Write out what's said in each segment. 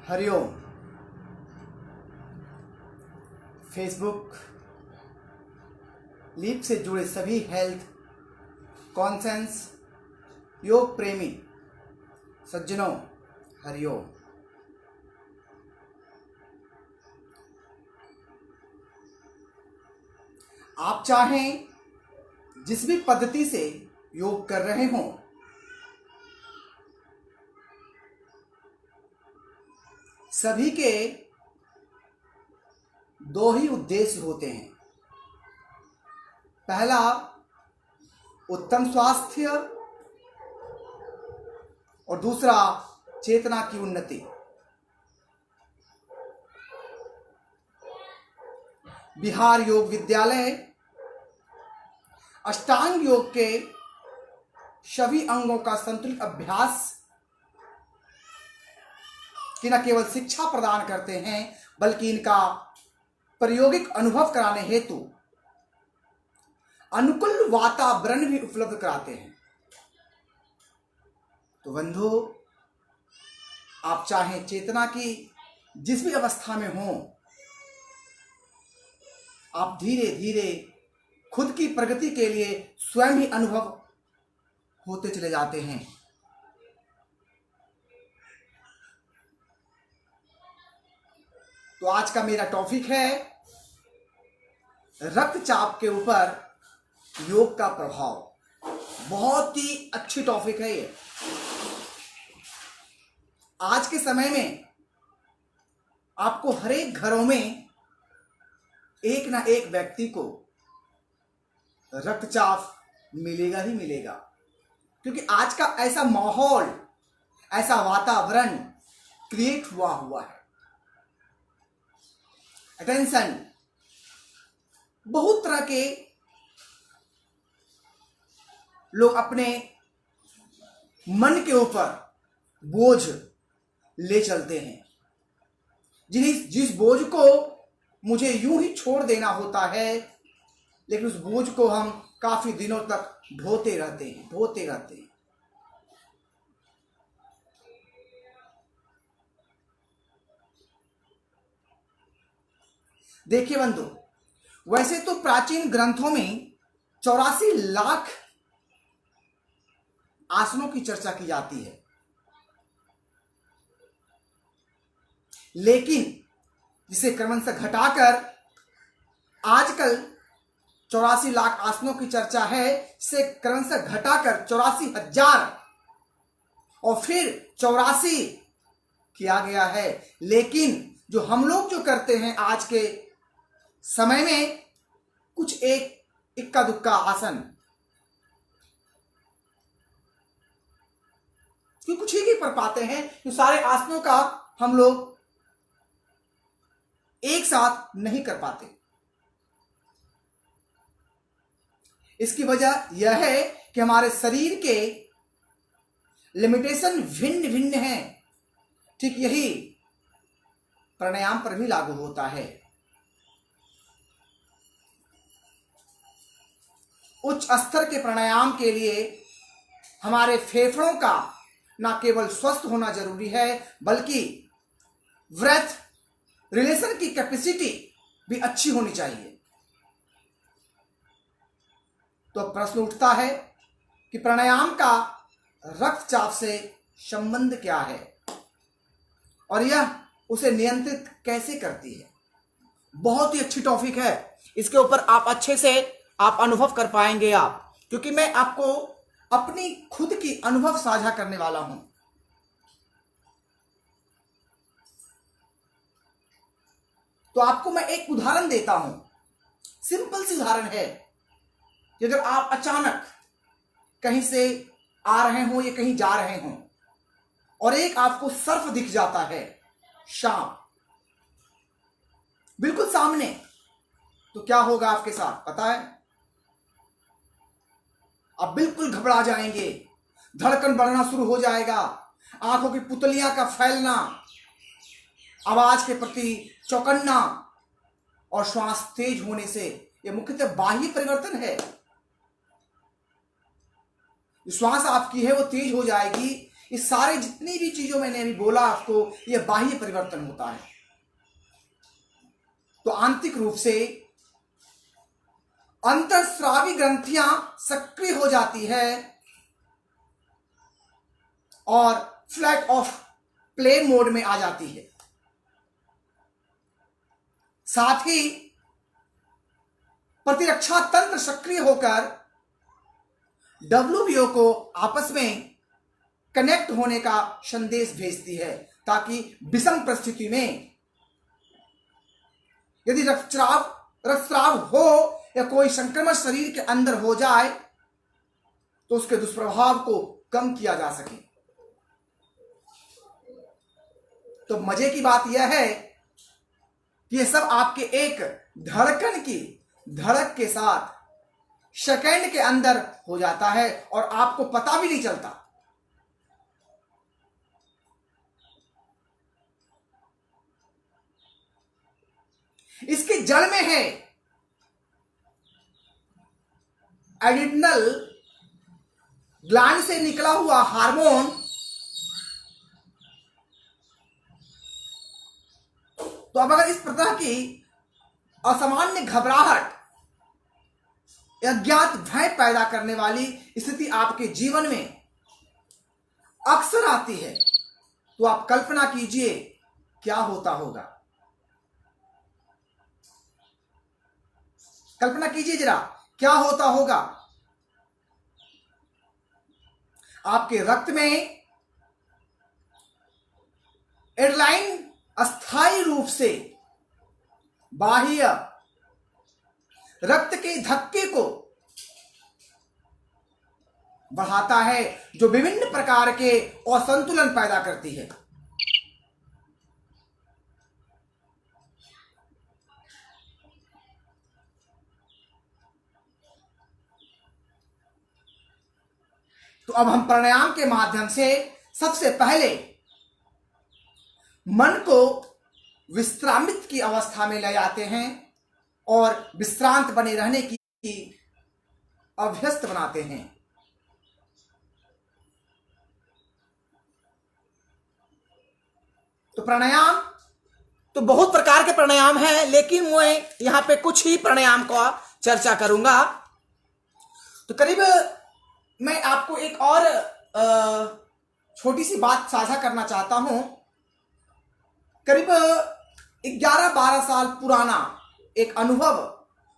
Hariom. Facebook leap से जुड़े सभी हेल्थ कॉन्सेंस योग प्रेमी सज्जनों, हरिओम। आप चाहें जिस भी पद्धति से योग कर रहे हों, सभी के दो ही उद्देश्य होते हैं। पहला, उत्तम स्वास्थ्य, और दूसरा, चेतना की उन्नति। बिहार योग विद्यालय अष्टांग योग के सभी अंगों का संतुलित अभ्यास की न केवल शिक्षा प्रदान करते हैं, बल्कि इनका प्रायोगिक अनुभव कराने हेतु अनुकूल वातावरण भी उपलब्ध कराते हैं। तो बंधु, आप चाहें चेतना की जिस भी अवस्था में हों, आप धीरे धीरे खुद की प्रगति के लिए स्वयं ही अनुभव होते चले जाते हैं। तो आज का मेरा टॉपिक है रक्तचाप के ऊपर योग का प्रभाव। बहुत ही अच्छी टॉपिक है ये। आज के समय में आपको हर एक घरों में एक ना एक व्यक्ति को रक्तचाप मिलेगा ही मिलेगा, क्योंकि आज का ऐसा माहौल, ऐसा वातावरण क्रिएट हुआ है। अटेंशन, बहुत तरह के लोग अपने मन के ऊपर बोझ ले चलते हैं, जिस बोझ को मुझे यूं ही छोड़ देना होता है, लेकिन उस बोझ को हम काफी दिनों तक ढोते रहते हैं। देखिए बंधु, वैसे तो प्राचीन ग्रंथों में 84 लाख आसनों की चर्चा की जाती है, लेकिन जिसे क्रमशः घटाकर आजकल 84 लाख आसनों की चर्चा है, से क्रमशः घटाकर 84,000 और फिर 84 किया गया है। लेकिन जो हम लोग जो करते हैं आज के समय में, कुछ एक इक्का दुक्का आसन, क्योंकि कुछ ही कर पाते हैं, तो सारे आसनों का हम लोग एक साथ नहीं कर पाते। इसकी वजह यह है कि हमारे शरीर के लिमिटेशन भिन्न भिन्न हैं। ठीक यही प्राणायाम पर भी लागू होता है। उच्च स्तर के प्राणायाम के लिए हमारे फेफड़ों का न केवल स्वस्थ होना जरूरी है, बल्कि ब्रेथ रिलेशन की कैपेसिटी भी अच्छी होनी चाहिए। तो प्रश्न उठता है कि प्राणायाम का रक्तचाप से संबंध क्या है और यह उसे नियंत्रित कैसे करती है। बहुत ही अच्छी टॉपिक है। इसके ऊपर आप अच्छे से आप अनुभव कर पाएंगे क्योंकि मैं आपको अपनी खुद की अनुभव साझा करने वाला हूं। तो आपको मैं एक उदाहरण देता हूं। सिंपल सी उदाहरण है कि अगर आप अचानक कहीं से आ रहे हो या कहीं जा रहे हो और एक आपको सर्फ दिख जाता है, सांप बिल्कुल सामने, तो क्या होगा आपके साथ पता है? आप बिल्कुल घबरा जाएंगे, धड़कन बढ़ना शुरू हो जाएगा, आंखों की पुतलियां का फैलना, आवाज के प्रति चौकन्ना और श्वास तेज होने से, यह मुख्यतः बाह्य परिवर्तन है। श्वास आपकी है वो तेज हो जाएगी, इस सारे जितनी भी चीजों मैंने अभी बोला आपको, यह बाह्य परिवर्तन होता है। तो आंतरिक रूप से अंतःस्रावी ग्रंथियां सक्रिय हो जाती है और फ्लैट ऑफ प्लेन मोड में आ जाती है। साथ ही प्रतिरक्षा तंत्र सक्रिय होकर WBO को आपस में कनेक्ट होने का संदेश भेजती है, ताकि विषम परिस्थिति में यदि रक्तस्राव हो या कोई संक्रमण शरीर के अंदर हो जाए तो उसके दुष्प्रभाव को कम किया जा सके। तो मजे की बात यह है कि यह सब आपके एक धड़कन की धड़क के साथ सेकंड के अंदर हो जाता है और आपको पता भी नहीं चलता। इसके जड़ में है एड्रिनल ग्लैंड से निकला हुआ हार्मोन। तो अब अगर इस प्रकार की असामान्य घबराहट, अज्ञात भय पैदा करने वाली स्थिति आपके जीवन में अक्सर आती है, तो आप कल्पना कीजिए क्या होता होगा। कल्पना कीजिए जरा क्या होता होगा। आपके रक्त में एड्रेनालाइन अस्थायी रूप से बाह्य रक्त के धक्के को बढ़ाता है, जो विभिन्न प्रकार के असंतुलन पैदा करती है। तो अब हम प्राणायाम के माध्यम से सबसे पहले मन को विश्रामित की अवस्था में ले जाते हैं और विश्रांत बने रहने की अभ्यस्त बनाते हैं। तो प्राणायाम तो बहुत प्रकार के प्राणायाम हैं, लेकिन मैं यहां पे कुछ ही प्राणायाम का चर्चा करूंगा। तो करीब मैं आपको एक और छोटी सी बात साझा करना चाहता हूं। करीब 11-12 साल पुराना एक अनुभव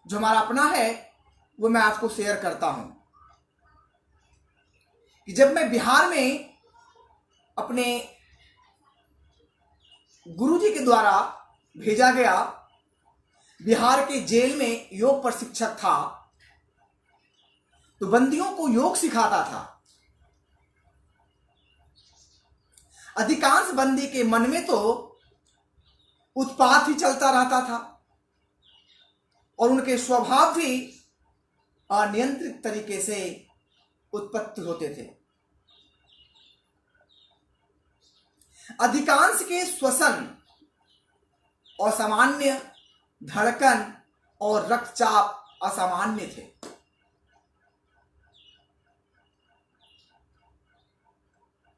जो हमारा अपना है, वो मैं आपको शेयर करता हूं कि जब मैं बिहार में अपने गुरुजी के द्वारा भेजा गया, बिहार के जेल में योग प्रशिक्षक था, तो बंदियों को योग सिखाता था। अधिकांश बंदी के मन में तो उत्पात ही चलता रहता था और उनके स्वभाव भी अनियंत्रित तरीके से उत्पत्ति होते थे। अधिकांश के श्वसन असामान्य, धड़कन और रक्तचाप असामान्य थे।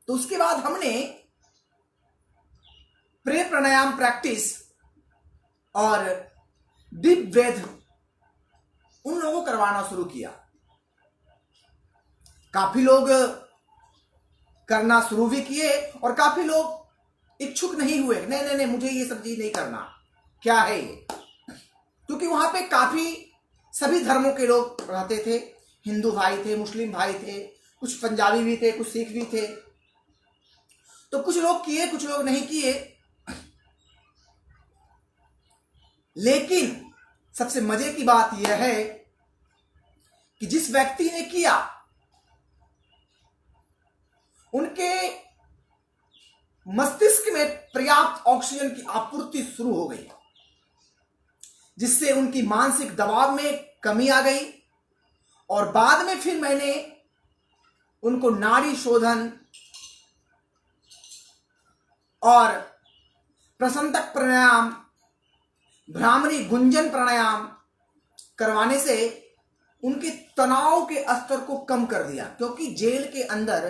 तो उसके बाद हमने प्रे प्राणायाम प्रैक्टिस और डीप ब्रेथ उन लोगों को करवाना शुरू किया। काफी लोग करना शुरू भी किए और काफी लोग इच्छुक नहीं हुए, नहीं नहीं मुझे ये सब चीज नहीं करना, क्या है ये। क्योंकि वहां पे काफी सभी धर्मों के लोग रहते थे, हिंदू भाई थे, मुस्लिम भाई थे, कुछ पंजाबी भी थे, कुछ सिख भी थे। तो कुछ लोग किए, कुछ लोग नहीं किए। लेकिन सबसे मजे की बात यह है कि जिस व्यक्ति ने किया, उनके मस्तिष्क में पर्याप्त ऑक्सीजन की आपूर्ति शुरू हो गई, जिससे उनकी मानसिक दबाव में कमी आ गई। और बाद में फिर मैंने उनको नाड़ी शोधन और प्रसंतक प्राणायाम, भ्रामरी गुंजन प्राणायाम करवाने से उनके तनाव के स्तर को कम कर दिया। क्योंकि जेल के अंदर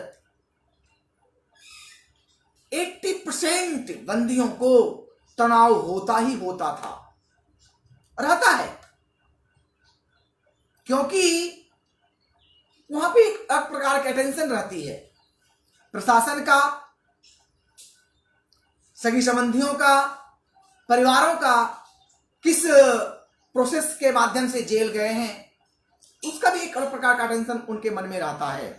80% बंदियों को तनाव होता ही होता था, रहता है, क्योंकि वहां पे एक अलग प्रकार की टेंशन रहती है, प्रशासन का, सगी संबंधियों का, परिवारों का, किस प्रोसेस के माध्यम से जेल गए हैं, उसका भी एक अलग प्रकार का टेंशन उनके मन में रहता है।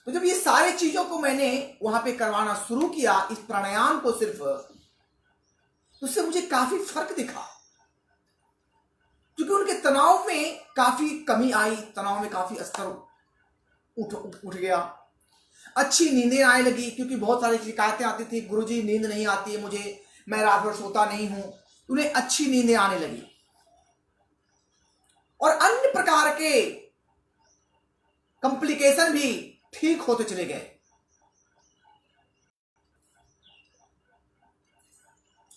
तो जब ये सारी चीजों को मैंने वहां पे करवाना शुरू किया, इस प्राणायाम को सिर्फ, तो उससे मुझे काफी फर्क दिखा, क्योंकि उनके तनाव में काफी कमी आई, तनाव में काफी स्तर उठ गया, अच्छी नींदें आने लगी, क्योंकि बहुत सारी शिकायतें आती थी, गुरुजी नींद नहीं आती है मुझे, मैं रात भर सोता नहीं हूं, उन्हें अच्छी नींदें आने लगी और अन्य प्रकार के कॉम्प्लिकेशन भी ठीक होते चले गए।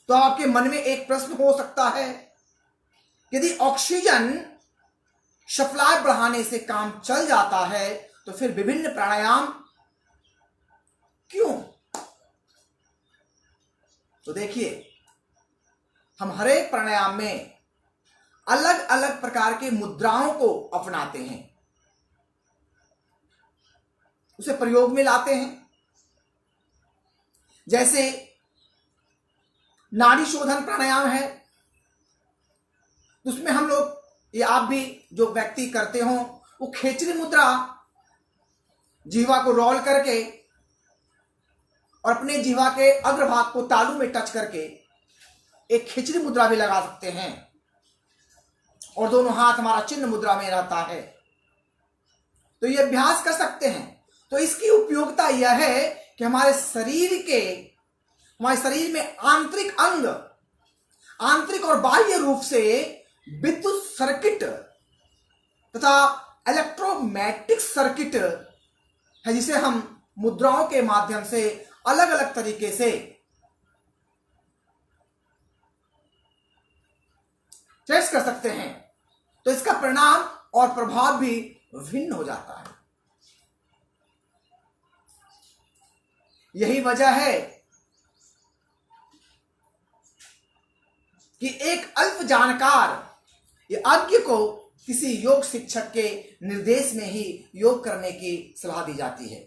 तो आपके मन में एक प्रश्न हो सकता है, यदि ऑक्सीजन सप्लाई बढ़ाने से काम चल जाता है तो फिर विभिन्न प्राणायाम क्यों? तो देखिए, हम हर एक प्राणायाम में अलग अलग प्रकार के मुद्राओं को अपनाते हैं, उसे प्रयोग में लाते हैं। जैसे नाड़ी शोधन प्राणायाम है, उसमें हम लोग, ये आप भी जो व्यक्ति करते हो, वो खेचरी मुद्रा, जीवा को रोल करके और अपने जीवा के अग्रभाग को तालू में टच करके एक खिचड़ी मुद्रा भी लगा सकते हैं, और दोनों हाथ हमारा चिन्ह मुद्रा में रहता है, तो ये अभ्यास कर सकते हैं। तो इसकी उपयोगिता यह है कि हमारे शरीर में आंतरिक अंग, आंतरिक और बाह्य रूप से विद्युत सर्किट तथा इलेक्ट्रोमैग्नेटिक सर्किट है, जिसे हम मुद्राओं के माध्यम से अलग अलग तरीके से टेस्ट कर सकते हैं। तो इसका परिणाम और प्रभाव भी भिन्न हो जाता है। यही वजह है कि एक अल्प जानकार या अज्ञ को किसी योग शिक्षक के निर्देश में ही योग करने की सलाह दी जाती है।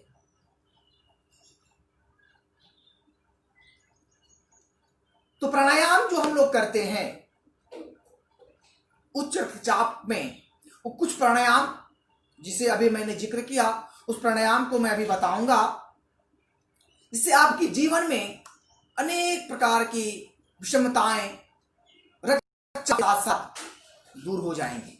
तो प्राणायाम जो हम लोग करते हैं उच्च रक्तचाप में, वो कुछ प्राणायाम जिसे अभी मैंने जिक्र किया, उस प्राणायाम को मैं अभी बताऊंगा, जिससे आपकी जीवन में अनेक प्रकार की विषमताएं रक्तचाप के साथ साथ दूर हो जाएंगी।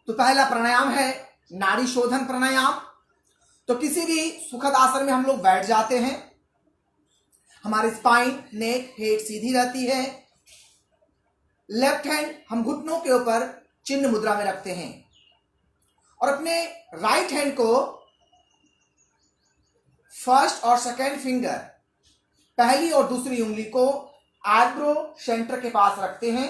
तो पहला प्राणायाम है नाड़ी शोधन प्राणायाम। तो किसी भी सुखद आसन में हम लोग बैठ जाते हैं, हमारी स्पाइन, नेक, हेड सीधी रहती है, लेफ्ट हैंड हम घुटनों के ऊपर चिन्ह मुद्रा में रखते हैं और अपने राइट हैंड को फर्स्ट और सेकेंड फिंगर, पहली और दूसरी उंगली को आईब्रो सेंटर के पास रखते हैं।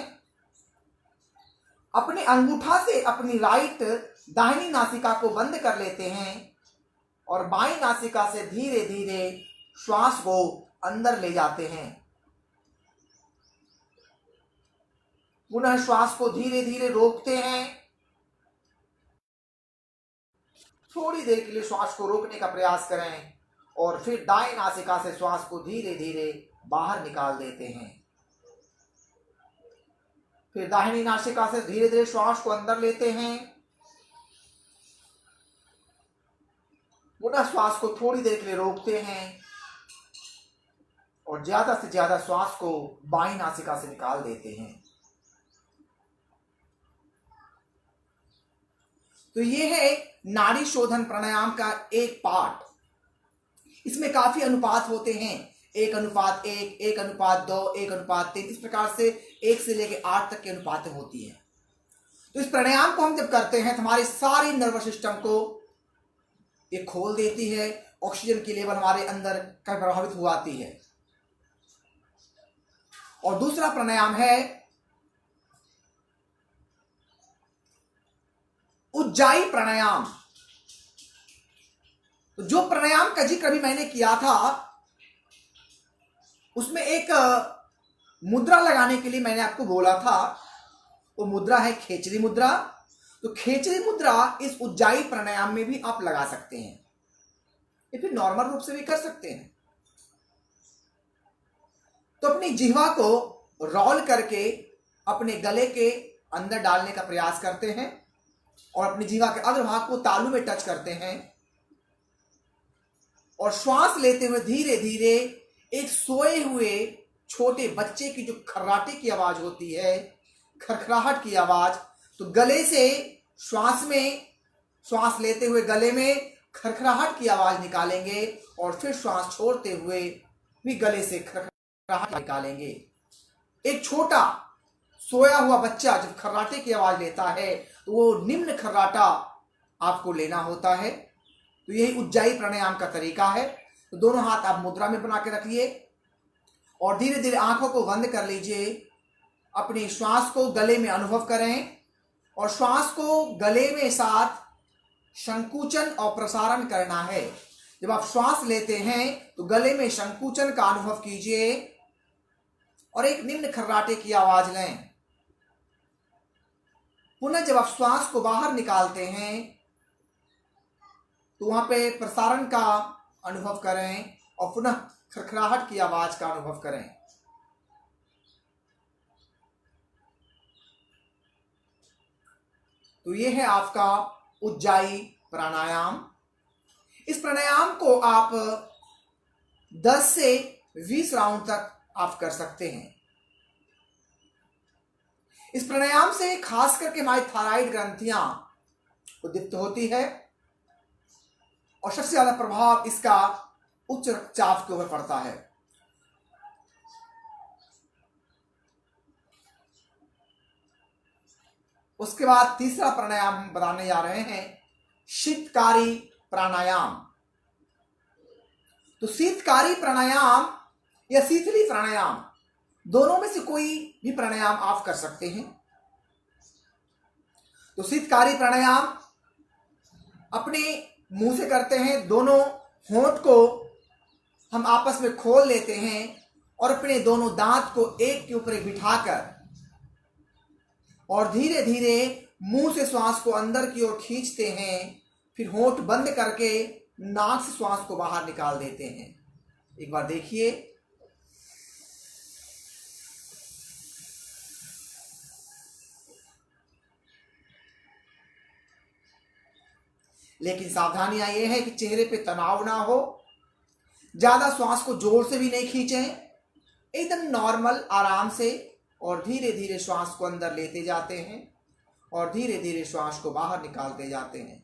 अपने अंगूठा से अपनी राइट दाहिनी नासिका को बंद कर लेते हैं और बाईं नासिका से धीरे धीरे श्वास को अंदर ले जाते हैं। पुनः श्वास को धीरे धीरे रोकते हैं। थोड़ी देर के लिए श्वास को रोकने का प्रयास करें और फिर दाएं नासिका से श्वास को धीरे धीरे बाहर निकाल देते हैं। फिर दाहिनी नासिका से धीरे धीरे श्वास को अंदर लेते हैं। पुनः श्वास को थोड़ी देर के लिए रोकते हैं और ज्यादा से ज्यादा श्वास को बाईं नासिका से निकाल देते हैं। तो ये है नाड़ी शोधन प्राणायाम का एक पार्ट। इसमें काफी अनुपात होते हैं, 1:1, 1:2, 1:3, इस प्रकार से 1 से लेकर 8 तक की अनुपातें होती है। तो इस प्राणायाम को हम जब करते हैं तो हमारे सारी नर्वस सिस्टम को ये खोल देती है, ऑक्सीजन की लेवल हमारे अंदर का प्रभावित हो आती है। और दूसरा प्राणायाम है उज्जाई प्राणायाम। तो जो प्राणायाम का जिक्र अभी मैंने किया था उसमें एक मुद्रा लगाने के लिए मैंने आपको बोला था, वो मुद्रा है खेचरी मुद्रा। तो खेचरी मुद्रा इस उज्जाई प्राणायाम में भी आप लगा सकते हैं, या फिर नॉर्मल रूप से भी कर सकते हैं। तो अपनी जिह्वा को रोल करके अपने गले के अंदर डालने का प्रयास करते हैं और अपनी जिह्वा के अग्रभाग को तालू में टच करते हैं और श्वास लेते हुए धीरे धीरे एक सोए हुए छोटे बच्चे की जो खर्राटे की आवाज होती है, खरखराहट की आवाज, तो गले से श्वास लेते हुए गले में खरखराहट की आवाज निकालेंगे और फिर श्वास छोड़ते हुए भी गले से खरखराहट निकालेंगे। एक छोटा सोया हुआ बच्चा जब खर्राटे की आवाज लेता है तो वो निम्न खर्राटा आपको लेना होता है। तो यही उज्जाई प्राणायाम का तरीका है। तो दोनों हाथ आप मुद्रा में बना के रखिए और धीरे धीरे आंखों को बंद कर लीजिए। अपनी श्वास को गले में अनुभव करें और श्वास को गले में साथ संकुचन और प्रसारण करना है। जब आप श्वास लेते हैं तो गले में संकुचन का अनुभव कीजिए और एक निम्न खर्राटे की आवाज लें। पुनः जब आप श्वास को बाहर निकालते हैं तो वहां पे प्रसारण का अनुभव करें और पुनः खरखराहट की आवाज का अनुभव करें। तो ये है आपका उज्जाई प्राणायाम। इस प्राणायाम को आप 10 से 20 राउंड तक आप कर सकते हैं। इस प्राणायाम से खास करके हमारी थायराइड ग्रंथियां उद्दीप्त होती है और सबसे ज्यादा प्रभाव इसका उच्च रक्तचाप के ऊपर पड़ता है। उसके बाद तीसरा प्राणायाम हम बताने जा रहे हैं, शीतकारी प्राणायाम। तो शीतकारी प्राणायाम या शीतली प्राणायाम, दोनों में से कोई भी प्राणायाम आप कर सकते हैं। तो शीतकारी प्राणायाम अपने मुंह से करते हैं। दोनों होंठ को हम आपस में खोल लेते हैं और अपने दोनों दांत को एक के ऊपर एक बिठाकर और धीरे धीरे मुंह से श्वास को अंदर की ओर खींचते हैं। फिर होंठ बंद करके नाक से श्वास को बाहर निकाल देते हैं। एक बार देखिए। लेकिन सावधानियां ये है कि चेहरे पे तनाव ना हो, ज्यादा श्वास को जोर से भी नहीं खींचें, एकदम नॉर्मल आराम से और धीरे धीरे श्वास को अंदर लेते जाते हैं और धीरे धीरे श्वास को बाहर निकालते जाते हैं।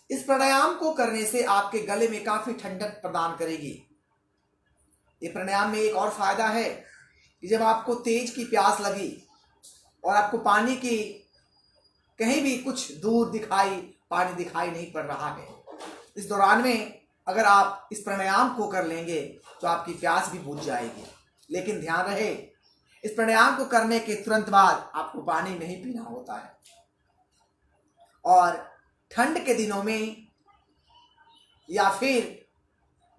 इस प्राणायाम को करने से आपके गले में काफी ठंडक प्रदान करेगी। ये प्राणायाम में एक और फायदा है कि जब आपको तेज की प्यास लगी और आपको पानी की कहीं भी कुछ दूर पानी दिखाई नहीं पड़ रहा है, इस दौरान में अगर आप इस प्राणायाम को कर लेंगे तो आपकी प्यास भी बुझ जाएगी। लेकिन ध्यान रहे, इस प्राणायाम को करने के तुरंत बाद आपको पानी नहीं पीना होता है। और ठंड के दिनों में या फिर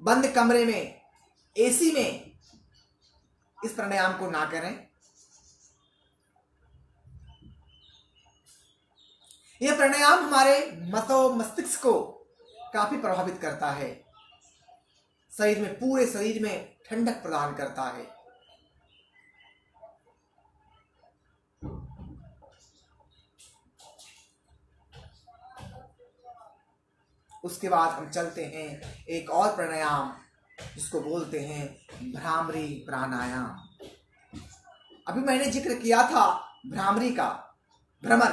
बंद कमरे में, एसी में इस प्राणायाम को ना करें। यह प्राणायाम हमारे मस्तिष्क को काफी प्रभावित करता है, शरीर में, पूरे शरीर में ठंडक प्रदान करता है। उसके बाद हम चलते हैं एक और प्राणायाम जिसको बोलते हैं भ्रामरी प्राणायाम। अभी मैंने जिक्र किया था भ्रामरी का, भ्रमर।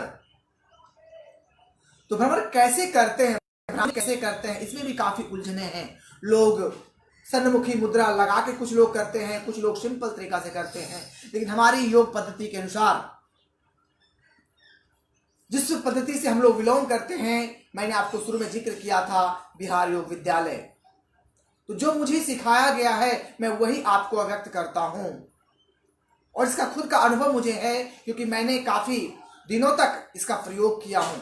तो भ्रमर कैसे करते हैं, भ्रामरी कैसे करते हैं, इसमें भी काफी उलझने हैं। लोग सन्मुखी मुद्रा लगा के कुछ लोग करते हैं, कुछ लोग सिंपल तरीका से करते हैं। लेकिन हमारी योग पद्धति के अनुसार जिस पद्धति से हम लोग बिलोंग करते हैं, मैंने आपको शुरू में जिक्र किया था बिहार योग विद्यालय, तो जो मुझे सिखाया गया है मैं वही आपको व्यक्त करता हूं। और इसका खुद का अनुभव मुझे है, क्योंकि मैंने काफी दिनों तक इसका प्रयोग किया हूं।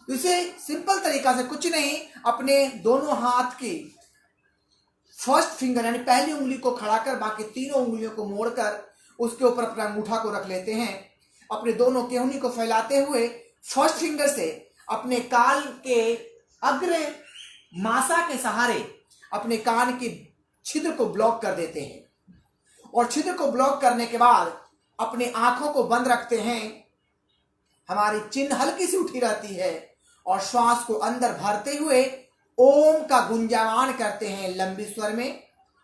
इसे सिंपल तरीका से कुछ नहीं, अपने दोनों हाथ की फर्स्ट फिंगर यानी पहली उंगली को खड़ा कर बाकी तीनों उंगलियों को मोड़कर उसके ऊपर अपना अंगूठा को रख लेते हैं। अपने दोनों केहूनी को फैलाते हुए फर्स्ट फिंगर से अपने कान के अग्र मासा के सहारे अपने कान की छिद्र को ब्लॉक कर देते हैं। और छिद्र को ब्लॉक करने के बाद अपने आंखों को बंद रखते हैं। हमारी चिन्ह हल्की सी उठी रहती है और श्वास को अंदर भरते हुए ओम का गुंजायमान करते हैं लंबी स्वर में,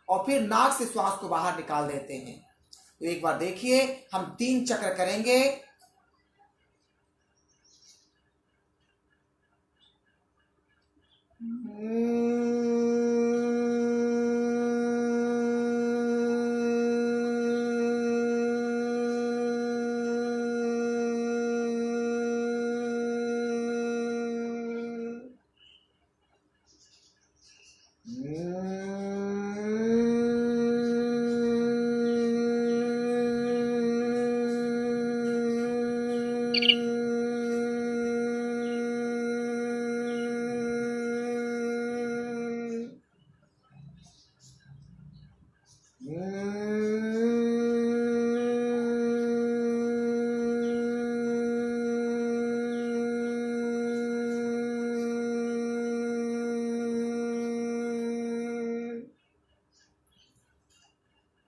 और फिर नाक से श्वास को बाहर निकाल देते हैं। तो एक बार देखिए, हम 3 चक्र करेंगे।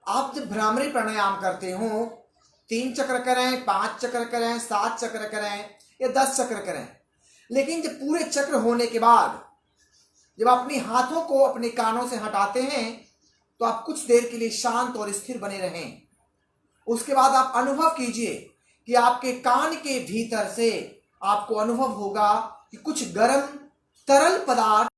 आप जब भ्रामरी प्राणायाम करते हो 3 चक्र करें, 5 चक्र करें, 7 चक्र करें या 10 चक्र करें, लेकिन जब पूरे चक्र होने के बाद जब अपने हाथों को अपने कानों से हटाते हैं तो आप कुछ देर के लिए शांत और स्थिर बने रहें। उसके बाद आप अनुभव कीजिए कि आपके कान के भीतर से आपको अनुभव होगा कि कुछ गर्म तरल पदार्थ